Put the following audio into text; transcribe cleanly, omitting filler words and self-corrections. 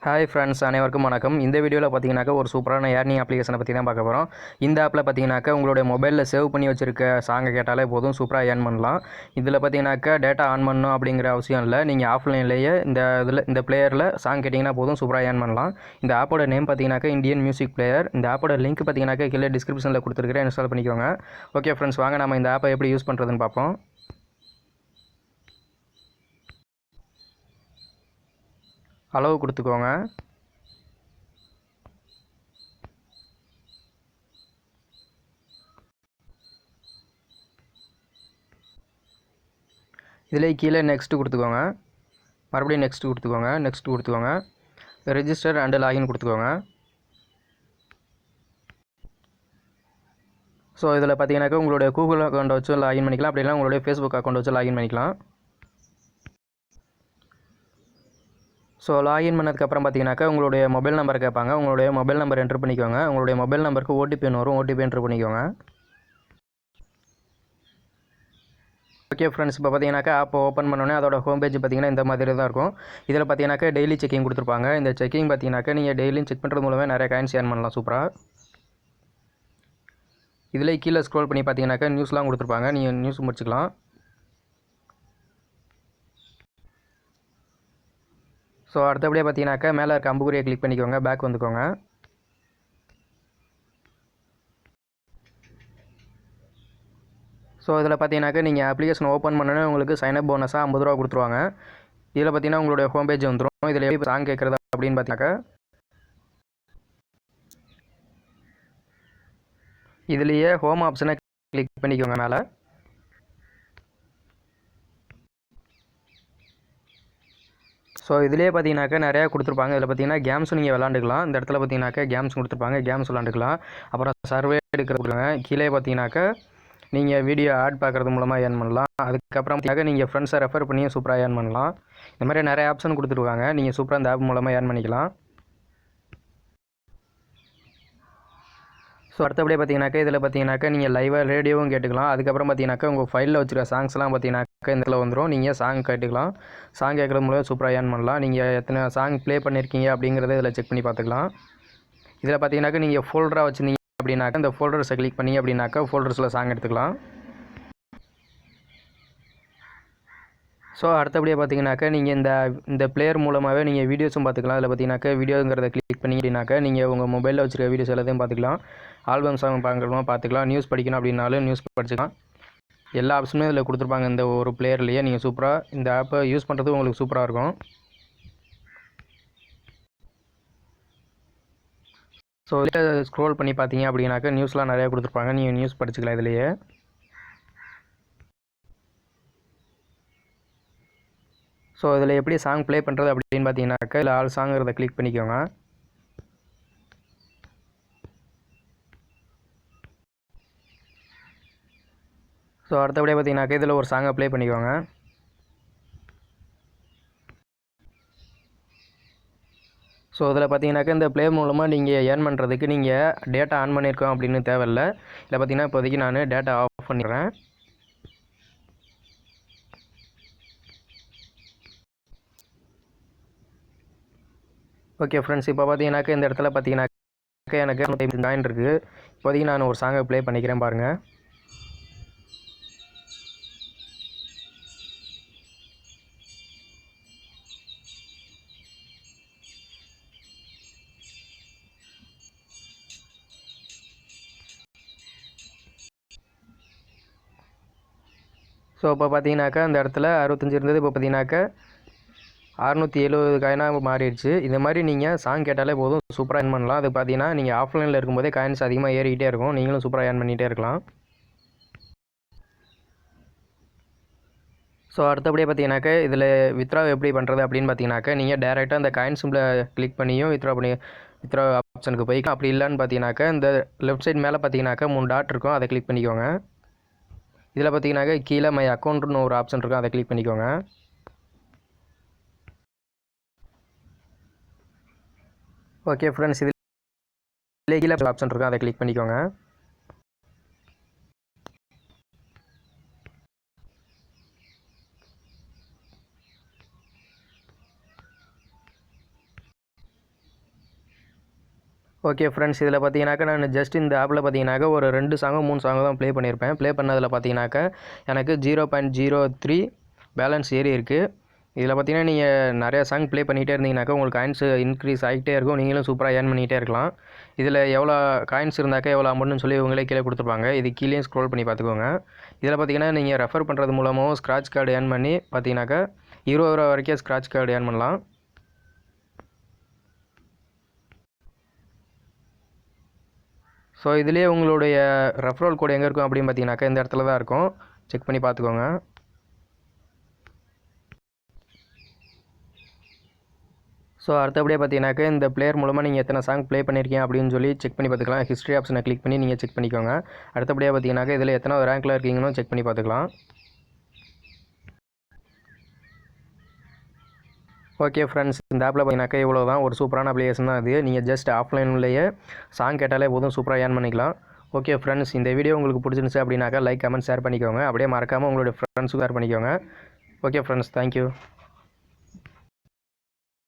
Hi friends, அனைவருக்கும் வணக்கம். இந்த வீடியோவில் பார்த்தீங்கன்னாக்கா ஒரு சூப்பரான ஏர்னிங் அப்ளிகேஷனை பற்றி தான் பார்க்க போகிறோம். இந்த ஆப்பில் பார்த்தீங்கன்னாக்கா உங்களுடைய மொபைலில் சேவ் பண்ணி வச்சிருக்க சாங்கை கேட்டாலே போதும், சூப்பராக ஏர்ன் பண்ணலாம். இதில் பார்த்தீங்கன்னாக்கா டேட்டா ஆன் பண்ணணும் அப்படிங்கிற அவசியம் இல்லை. நீங்கள் ஆஃப்லைன்லேயே இந்த பிளேயரில் சாங் கேட்டிங்கன்னா போதும், சூப்பராக ஏர்ன் பண்ணலாம். இந்த ஆப்போட நேம் பார்த்தீங்கன்னாக்கா இந்தியன் மியூசிக் பிளேயர். இந்த ஆப்போட லிங்க் பார்த்தீங்கன்னாக்கா கீழே டிஸ்கிரிப்ஷனில் கொடுத்துருக்கிறேன், இன்ஸ்டால் பண்ணிக்கோங்க. ஓகே ஃப்ரெண்ட்ஸ், வாங்க நம்ம இந்த ஆப்பை எப்படி யூஸ் பண்ணுறதுன்னு பார்ப்போம். அளவு கொடுத்துக்கோங்க. இதிலே கீழே நெக்ஸ்ட் கொடுத்துக்கோங்க. மறுபடியும் நெக்ஸ்ட் கொடுத்துக்கோங்க. ரெஜிஸ்டர் அண்ட் லாகின் கொடுத்துக்கோங்க. ஸோ இதில் பார்த்தீங்கன்னாக்கா உங்களுடைய கூகுள் அக்கௌண்ட் வச்சு லாகின் பண்ணிக்கலாம், அப்படி இல்லைனா உங்களுடைய ஃபேஸ்புக் அக்கௌண்ட் வச்சு லாகின் பண்ணிக்கலாம். ஸோ லாகின் பண்ணதுக்கப்புறம் பார்த்தீங்கன்னாக்கா உங்களுடைய மொபைல் நம்பர் கேட்பாங்க. உங்களுடைய மொபைல் நம்பர் என்ட்ரு பண்ணிக்கோங்க. உங்களுடைய மொபைல் நம்பருக்கு ஓடிபி வரும், ஓடிபி என்ட்ரு பண்ணிக்கோங்க. ஓகே ஃப்ரெண்ட்ஸ், இப்போ பார்த்தீங்கன்னாக்கா ஆப் ஓப்பன் பண்ணோன்னே அதோட ஹோம் பேஜ் பார்த்தீங்கன்னா இந்த மாதிரி தான் இருக்கும். இதில் பார்த்தீங்கன்னாக்கா டெய்லி செக்கிங் கொடுத்துருப்பாங்க. இந்த செக்கிங் பார்த்தீங்கன்னாக்கா நீங்கள் டெய்லியும் செக் பண்ணுறது மூலமே நிறைய காயின்ஸ் ஏர்ன் பண்ணலாம் சூப்பராக. இதில் கீழே ஸ்க்ரோல் பண்ணி பார்த்தீங்கன்னாக்கா நியூஸ்லாம் கொடுத்துருப்பாங்க, நீங்கள் நியூஸ் முடிச்சுக்கலாம். ஸோ அடுத்தபடியாக பார்த்தீங்கன்னாக்கா மேலே இருக்க அம்புக்குறியை கிளிக் பண்ணிக்கோங்க, பேக் வந்துக்கோங்க. ஸோ இதில் பார்த்தீங்கன்னாக்கா நீங்கள் அப்ளிகேஷன் ஓப்பன் பண்ணோன்னே உங்களுக்கு சைனப் போனஸாக 50 ரூபா கொடுத்துருவாங்க. இதில் பார்த்தீங்கன்னா உங்களுடைய ஹோம் பேஜ் வந்துடும். இதில் எப்படி சாங் கேட்குறது அப்படின்னு பார்த்தீங்கன்னாக்கா இதுலேயே ஹோம் ஆப்ஷனை கிளிக் பண்ணிக்கோங்க மேலே. ஸோ இதிலே பார்த்தீங்கன்னாக்கா நிறையா கொடுத்துருப்பாங்க. இதில் பார்த்தீங்கன்னா கேம்ஸ் நீங்கள் விளாண்டுக்கலாம். இந்த இடத்துல பார்த்தீங்கன்னாக்கா கேம்ஸ் கொடுத்துருப்பாங்க, கேம்ஸ் விளாண்டுக்கலாம். அப்புறம் சர்வே எடுக்கிறதுங்க கீழே பார்த்தீங்கன்னாக்கா நீங்கள் வீடியோ ஆட் பார்க்குறது மூலமாக ஏர்ன் பண்ணலாம். அதுக்கப்புறம் பார்த்தீங்கன்னா நீங்கள் ஃப்ரெண்ட்ஸை ரெஃபர் பண்ணியும் சூப்பராக ஏர்ன் பண்ணலாம். இந்த மாதிரி நிறைய ஆப்ஷன் கொடுத்துருவாங்க, நீங்கள் சூப்பராக இந்த ஆப் மூலமாக ஏர்ன் பண்ணிக்கலாம். ஸோ அடுத்தபடியே பார்த்தீங்கன்னாக்கா இதில் பார்த்தீங்கன்னாக்கா நீங்கள் லைவாக ரேடியோவும் கேட்டுக்கலாம். அதுக்கப்புறம் பார்த்தீங்கன்னாக்கா உங்கள் ஃபைலில் வச்சுருக்க சாங்ஸ்லாம் பார்த்தீங்கன்னாக்கா இந்த இடத்துல வந்துடும். நீங்கள் சாங் கேட்டுக்கலாம். சாங் கேட்குறது மூலம் சூப்பராக ஏர்ன் பண்ணலாம். நீங்கள் எத்தனை சாங் ப்ளே பண்ணியிருக்கீங்க அப்படிங்கிறத இதில் செக் பண்ணி பார்த்துக்கலாம். இதில் பார்த்தீங்கன்னாக்கா நீங்கள் ஃபோல்டராக வச்சுருந்தீங்க அப்படின்னாக்கா இந்த ஃபோல்டர்ஸை கிளிக் பண்ணி அப்படின்னாக்கா ஃபோல்டர்ஸில் சாங் எடுத்துக்கலாம். ஸோ அடுத்தபடியாக பார்த்தீங்கன்னாக்கா நீங்கள் இந்த பிளேயர் மூலமாகவே நீங்கள் வீடியோஸும் பார்த்துக்கலாம். அதில் பார்த்தீங்கன்னாக்கா வீடியோங்கிறத கிளிக் பண்ணி அப்படின்னாக்கா நீங்கள் உங்கள் மொபைலில் வச்சுருக்க வீடியோஸ் எல்லாத்தையும் பார்த்துக்கலாம். ஆல்பம் சாங் பார்த்துக்கலாம். நியூஸ் படிக்கணும் அப்படின்னாலும் நியூஸ் படிச்சுக்கலாம். எல்லா ஆப்ஷனுமே இதில் கொடுத்துருப்பாங்க. இந்த ஒரு பிளேயர்லேயே நீங்கள் சூப்பராக இந்த ஆப்பை யூஸ் பண்ணுறது உங்களுக்கு சூப்பராக இருக்கும். ஸோ இதில் ஸ்க்ரோல் பண்ணி பார்த்தீங்க அப்படின்னாக்கா நியூஸ்லாம் நிறையா கொடுத்துருப்பாங்க, நீங்கள் நியூஸ் படிச்சுக்கலாம் இதிலேயே. ஸோ இதில் எப்படி சாங் ப்ளே பண்ணுறது அப்படின்னு பார்த்தீங்கன்னாக்கா இதில் ஆல் சாங்கிறத கிளிக் பண்ணிக்கோங்க. ஸோ அடுத்தபடியாக பார்த்தீங்கன்னாக்கா இதில் ஒரு சாங்கை ப்ளே பண்ணிக்கோங்க. ஸோ இதில் பார்த்தீங்கன்னாக்கா இந்த ப்ளே மூலமாக நீங்கள் ஏர்ன் பண்ணுறதுக்கு நீங்கள் டேட்டா ஆன் பண்ணியிருக்கோம் அப்படின்னு தேவையில்லை. இதில் பார்த்தீங்கன்னா இப்போதைக்கு நான் டேட்டா ஆஃப் பண்ணிடுறேன். ஓகே ஃப்ரெண்ட்ஸ், இப்போ பார்த்தீங்கன்னாக்கா இந்த இடத்துல பார்த்தீங்கன்னாக்கா எனக்கு 150 காயின் இருக்குது. இப்போதைக்கு நான் ஒரு சாங்கை ப்ளே பண்ணிக்கிறேன் பாருங்கள். ஸோ இப்போ பார்த்தீங்கன்னாக்கா இந்த இடத்துல 65 இருந்தது, இப்போ பார்த்தீங்கன்னாக்கா 670 காயினாக மாறிடுச்சு. இந்த மாதிரி நீங்கள் சாங் கேட்டாலே போதும், சூப்பராக ஏர்ன் பண்ணலாம். அது பார்த்தீங்கன்னா நீங்கள் ஆஃப்லைனில் இருக்கும்போதே காயின்ஸ் அதிகமாக ஏறிக்கிட்டே இருக்கும், நீங்களும் சூப்பராக ஏர்ன் பண்ணிகிட்டே இருக்கலாம். ஸோ அடுத்தபடியே பார்த்தீங்கன்னாக்கா இதில் வித்ரா எப்படி பண்ணுறது அப்படின்னு பார்த்தீங்கன்னாக்கா நீங்கள் டேரெக்டாக அந்த காயின் சிம்பிளை கிளிக் பண்ணியும் வித்ரா ஆப்ஷனுக்கு போய்க்கலாம். அப்படி இல்லைன்னு பார்த்தீங்கன்னாக்கா இந்த லெஃப்ட் சைட் மேலே பார்த்தீங்கன்னாக்கா 3 டாட் இருக்கும், அதை கிளிக் பண்ணிக்கோங்க. இதில் பார்த்தீங்கன்னாக்கா கீழே மை அக்கௌண்ட்னு ஒரு ஆப்ஷன் இருக்கும், அதை கிளிக் பண்ணிக்கோங்க. ஓகே ஃப்ரெண்ட்ஸ், இதில் கீழே ஆப்ஷன் இருக்கும், அதை கிளிக் பண்ணிக்கோங்க. ஓகே ஃப்ரெண்ட்ஸ், இதில் பார்த்தீங்கன்னாக்கா நான் ஜஸ்ட் இந்த ஆப்பில் பார்த்தீங்கன்னாக்கா ஒரு 2 சாங்கோ 3 சாங்கோ தான் ப்ளே பண்ணியிருப்பேன். ப்ளே பண்ணதில் பார்த்தீங்கன்னாக்கா எனக்கு 0.03 பேலன்ஸ் ஏறி இருக்குது. இதில் பார்த்தீங்கன்னா நீங்கள் நிறையா சாங் ப்ளே பண்ணிகிட்டே இருந்தீங்கன்னாக்கா உங்களுக்கு காயின்ஸ் இன்க்ரீஸ் ஆகிட்டே இருக்கும். நீங்களும் சூப்பராக ஏர்ன் பண்ணிகிட்டே இருக்கலாம். இதில் எவ்வளோ காயின்ஸ் இருந்தாக்கா எவ்வளோ அமௌண்ட்னு சொல்லி இவங்களே கீழே கொடுத்துருப்பாங்க. இது கீழே ஸ்க்ரோல் பண்ணி பார்த்துக்கோங்க. இதில் பார்த்தீங்கன்னா நீங்கள் ரெஃபர் பண்ணுறது மூலமாகவும் ஸ்க்ராட்ச் கார்டு ஏர்ன் பண்ணி பார்த்தீங்கன்னாக்கா 20 ரூபா வரைக்கும் ஸ்க்ராட்ச் கார்டு ஏர்ன் பண்ணலாம். ஸோ இதுலேயே உங்களுடைய ரெஃபரல் கோடு எங்கே இருக்கும் அப்படின்னு பார்த்தீங்கன்னாக்கா இந்த இடத்துல தான் இருக்கும். செக் பண்ணி பார்த்துக்கோங்க. ஸோ அடுத்தபடியாக பார்த்தீங்கன்னாக்கா இந்த பிளேயர் மூலமாக நீங்கள் எத்தனை சாங் ப்ளே பண்ணியிருக்கீங்க அப்படின்னு சொல்லி செக் பண்ணி பார்த்துக்கலாம். ஹிஸ்ட்ரி ஆப்ஷனை கிளிக் பண்ணி நீங்கள் செக் பண்ணிக்கோங்க. அடுத்தபடியாக பார்த்தீங்கன்னாக்கா இதில் எத்தனை ரேங்க்கில் இருக்கீங்கன்னு செக் பண்ணி பார்த்துக்கலாம். ஓகே ஃப்ரெண்ட்ஸ், இந்த ஆப்பில் பார்த்தீங்கன்னாக்கா இவ்வளோ தான். ஒரு சூப்பரான அப்ளிகேஷன் தான் இது. நீங்கள் ஜஸ்ட் ஆஃப்லைன்லேயே சாங் கேட்டாலே போதும், சூப்பராக ஏர்ன் பண்ணிக்கலாம். ஓகே ஃப்ரெண்ட்ஸ், இந்த வீடியோ உங்களுக்கு பிடிச்சிருந்துச்சு அப்படின்னாக்கா லைக், கமெண்ட், ஷேர் பண்ணிக்கோங்க. அப்படியே மறக்காமல் உங்களுடைய ஃப்ரெண்ட்ஸுக்கு ஷேர் பண்ணிக்கோங்க. Okay friends, thank you.